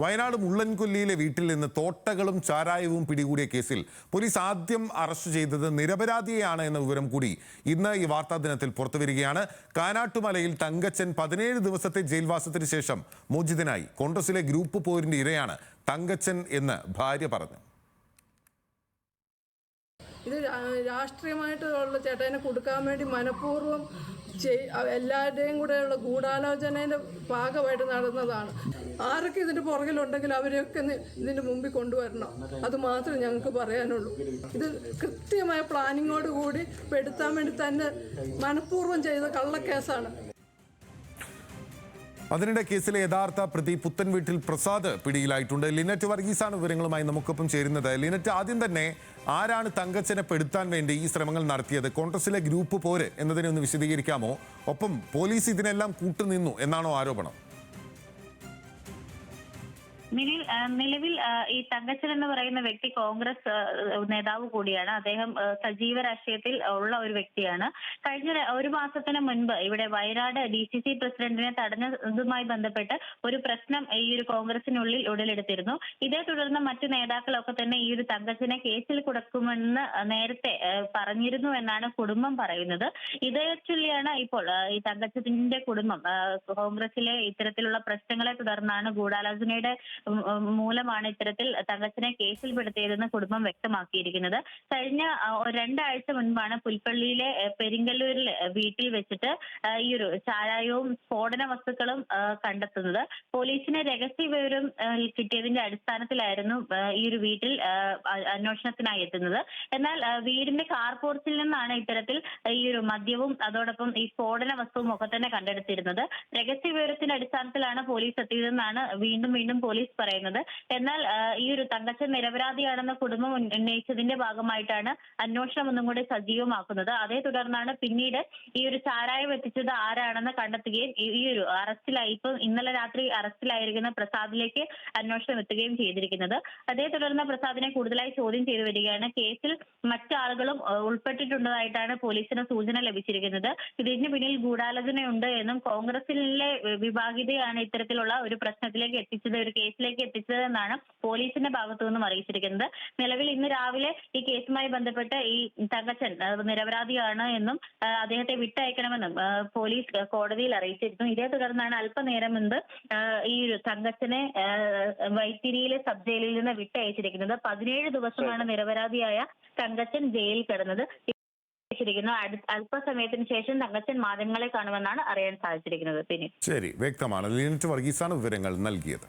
വയനാട് മുള്ളൻകൊല്ലിയിലെ വീട്ടിൽ നിന്ന് തോട്ടകളും ചാരായവും പിടികൂടിയ കേസിൽ പോലീസ് ആദ്യം അറസ്റ്റ് ചെയ്തത് നിരപരാധിയെയാണ് എന്ന വിവരം കൂടി ഇന്ന് ഈ വാർത്താ ദിനത്തിൽ പുറത്തുവരികയാണ്. കാനാട്ടുമലയിൽ തങ്കച്ചൻ 17 ദിവസത്തെ ജയിൽവാസത്തിന് ശേഷം മോചിതനായി. കോൺഗ്രസിലെ ഗ്രൂപ്പ് പോരിന്റെ ഇരയാണ് തങ്കച്ചൻ എന്ന് ഭാര്യ പറഞ്ഞു. ഇത് രാഷ്ട്രീയമായിട്ടുള്ള ചേട്ടനെ കൊടുക്കാൻ വേണ്ടി മനഃപൂർവ്വം എല്ലാവരുടെയും കൂടെയുള്ള ഗൂഢാലോചനയുടെ ഭാഗമായിട്ട് നടന്നതാണ്. ആരൊക്കെ ഇതിൻ്റെ പുറകിലുണ്ടെങ്കിൽ അവരെയൊക്കെ ഇതിൻ്റെ മുമ്പിൽ കൊണ്ടുവരണം. അത് മാത്രമേ ഞങ്ങൾക്ക് പറയാനുള്ളൂ. ഇത് കൃത്യമായ പ്ലാനിങ്ങോട് കൂടി പെടുത്താൻ വേണ്ടി തന്നെ മനഃപൂർവ്വം ചെയ്ത കള്ളക്കേസാണ്. അതിനിടെ കേസിലെ യഥാർത്ഥ പ്രതി പുത്തൻവീട്ടിൽ പ്രസാദ് പിടിയിലായിട്ടുണ്ട്. ലിനറ്റ് വർഗീസാണ് വിവരങ്ങളുമായി നമുക്കൊപ്പം ചേരുന്നത്. ലിനറ്റ്, ആദ്യം തന്നെ ആരാണ് തങ്കച്ചനെ പെടുത്താൻ വേണ്ടി ഈ ശ്രമങ്ങൾ നടത്തിയത്? കോൺഗ്രസിലെ ഗ്രൂപ്പ് പോര് എന്നതിനെ ഒന്ന് വിശദീകരിക്കാമോ? ഒപ്പം പോലീസ് ഇതിനെല്ലാം കൂട്ടുനിന്നു എന്നാണോ ആരോപണം? നിലവിൽ ഈ തങ്കച്ചൻ എന്ന് പറയുന്ന വ്യക്തി കോൺഗ്രസ് നേതാവ് കൂടിയാണ്. അദ്ദേഹം സജീവ രാഷ്ട്രീയത്തിൽ ഉള്ള ഒരു വ്യക്തിയാണ്. കഴിഞ്ഞ ഒരു മാസത്തിന് മുൻപ് ഇവിടെ വയനാട് DCC പ്രസിഡന്റിനെ തടഞ്ഞതുമായി ബന്ധപ്പെട്ട് ഒരു പ്രശ്നം ഈ ഒരു കോൺഗ്രസിനുള്ളിൽ ഉടലെടുത്തിരുന്നു. ഇതേ തുടർന്ന് മറ്റു നേതാക്കളൊക്കെ തന്നെ ഈ ഒരു തങ്കച്ചനെ കേസിൽ കൊടുക്കുമെന്ന് നേരത്തെ പറഞ്ഞിരുന്നു എന്നാണ് കുടുംബം പറയുന്നത്. ഇതേ ചൊല്ലിയാണ് ഇപ്പോൾ ഈ തങ്കച്ചന്റെ കുടുംബം കോൺഗ്രസിലെ ഇത്തരത്തിലുള്ള പ്രശ്നങ്ങളെ തുടർന്നാണ് ഗൂഢാലോചനയുടെ മൂലമാണ് ഇത്തരത്തിൽ തങ്കച്ചനെ കേസിൽപ്പെടുത്തിയതെന്ന് കുടുംബം വ്യക്തമാക്കിയിരിക്കുന്നത്. കഴിഞ്ഞ 2 ആഴ്ച മുൻപാണ് പുൽപ്പള്ളിയിലെ പെരിങ്കല്ലൂരിൽ വീട്ടിൽ വെച്ചിട്ട് ഈ ഒരു ചാരായവും സ്ഫോടന വസ്തുക്കളും കണ്ടെത്തുന്നത്. പോലീസിന് രഹസ്യ വിവരം കിട്ടിയതിന്റെ അടിസ്ഥാനത്തിലായിരുന്നു ഈ ഒരു വീട്ടിൽ അന്വേഷണത്തിനായി എത്തുന്നത്. എന്നാൽ വീടിന്റെ കാർപോർച്ചിൽ നിന്നാണ് ഇത്തരത്തിൽ ഈ ഒരു മദ്യവും അതോടൊപ്പം ഈ സ്ഫോടന വസ്തുവും ഒക്കെ തന്നെ കണ്ടെടുത്തിരുന്നത്. രഹസ്യ വിവരത്തിന്റെ അടിസ്ഥാനത്തിലാണ് പോലീസ് എത്തിയതെന്നാണ് വീണ്ടും പോലീസ് പറയുന്നത്. എന്നാൽ ഈ ഒരു തങ്കച്ചൻ നിരപരാധിയാണെന്ന കുടുംബം ഉന്നയിച്ചതിന്റെ ഭാഗമായിട്ടാണ് അന്വേഷണം ഒന്നും കൂടി സജീവമാക്കുന്നത്. അതേ തുടർന്നാണ് പിന്നീട് ഈ ഒരു ചാരായം എത്തിച്ചത് ആരാണെന്ന് കണ്ടെത്തുകയും ഈ ഒരു അറസ്റ്റിലായി ഇപ്പം ഇന്നലെ രാത്രി അറസ്റ്റിലായിരിക്കുന്ന പ്രസാദിലേക്ക് അന്വേഷണം എത്തുകയും ചെയ്തിരിക്കുന്നത്. അതേ തുടർന്ന് പ്രസാദിനെ കൂടുതലായി ചോദ്യം ചെയ്തു വരികയാണ്. കേസിൽ മറ്റാളുകളും ഉൾപ്പെട്ടിട്ടുള്ളതായിട്ടാണ് പോലീസിന് സൂചന ലഭിച്ചിരിക്കുന്നത്. ഇതിന് പിന്നിൽ ഗൂഢാലോചനയുണ്ട് എന്നും കോൺഗ്രസിലെ വിഭാഗീയതയാണ് ഇത്തരത്തിലുള്ള ഒരു പ്രശ്നത്തിലേക്ക് എത്തിച്ചത്, ഒരു കേസിലേക്ക് എത്തിച്ചതെന്നാണ് പോലീസിന്റെ ഭാഗത്തു നിന്നും അറിയിച്ചിരിക്കുന്നത്. നിലവിൽ ഇന്ന് രാവിലെ ഈ കേസുമായി ബന്ധപ്പെട്ട് ഈ തങ്കച്ചൻ നിരപരാധിയാണ് എന്നും അദ്ദേഹത്തെ വിട്ടയക്കണമെന്നും പോലീസ് കോടതിയിൽ അറിയിച്ചിരുന്നു. ഇതേ തുടർന്നാണ് അല്പനേരം മുൻപ് ഈ ഒരു തങ്കച്ചനെ വൈത്തിരിയിലെ സബ് ജയിലിൽ നിന്ന് വിട്ടയച്ചിരിക്കുന്നത്. 17 ദിവസമാണ് നിരപരാധിയായ തങ്കച്ചൻ ജയിലിൽ കിടന്നത്. അല്പസമയത്തിന് ശേഷം തങ്കച്ചൻ മാധ്യമങ്ങളെ കാണുമെന്നാണ് അറിയാൻ സാധിച്ചിരിക്കുന്നത്. ശരി, വ്യക്തമാണ്. ലിനറ്റ് വർഗീസാണ് വിവരങ്ങൾ നൽകിയത്.